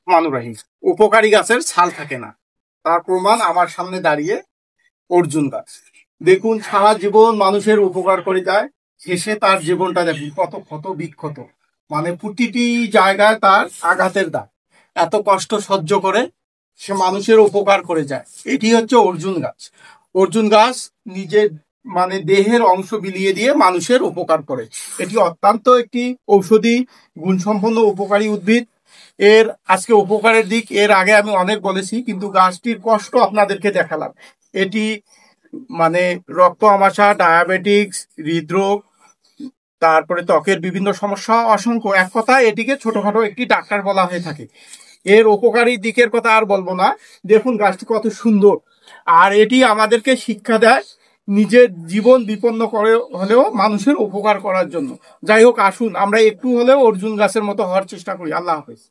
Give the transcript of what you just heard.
রহমানুর রহিম। উপকারী গাছের ছাল থাকে না, তার প্রমাণ আমার সামনে দাঁড়িয়ে অর্জুন গাছ। দেখুন, সারা জীবন মানুষের উপকার করে যায়, শেষে তার জীবনটা দেখুন কত ক্ষত বিক্ষত, মানে প্রতিটি জায়গায় তার আঘাতের দাগ। এত কষ্ট সহ্য করে সে মানুষের উপকার করে যায়। এটি হচ্ছে অর্জুন গাছ। অর্জুন গাছ নিজের মানে দেহের অংশ বিলিয়ে দিয়ে মানুষের উপকার করে। এটি অত্যন্ত একটি ঔষধি গুণসম্পন্ন উপকারী উদ্ভিদ। এর আজকে উপকারের দিক এর আগে আমি অনেক বলেছি, কিন্তু গাছটির কষ্ট আপনাদেরকে দেখালাম। এটি মানে রক্ত আমাশা, ডায়াবেটিক্স, হৃদরোগ, তারপরে ত্বকের বিভিন্ন সমস্যা, অসংখ্য, এক কথায় এটিকে ছোটখাটো একটি ডাক্তার বলা হয়ে থাকে। এর উপকারী দিকের কথা আর বলবো না। দেখুন গাছটি কত সুন্দর, আর এটি আমাদেরকে শিক্ষা দেয় নিজের জীবন বিপন্ন করে হলেও মানুষের উপকার করার জন্য। যাই হোক, আসুন আমরা একটু হলেও অর্জুন গাছের মতো হওয়ার চেষ্টা করি। আল্লাহ হাফেজ।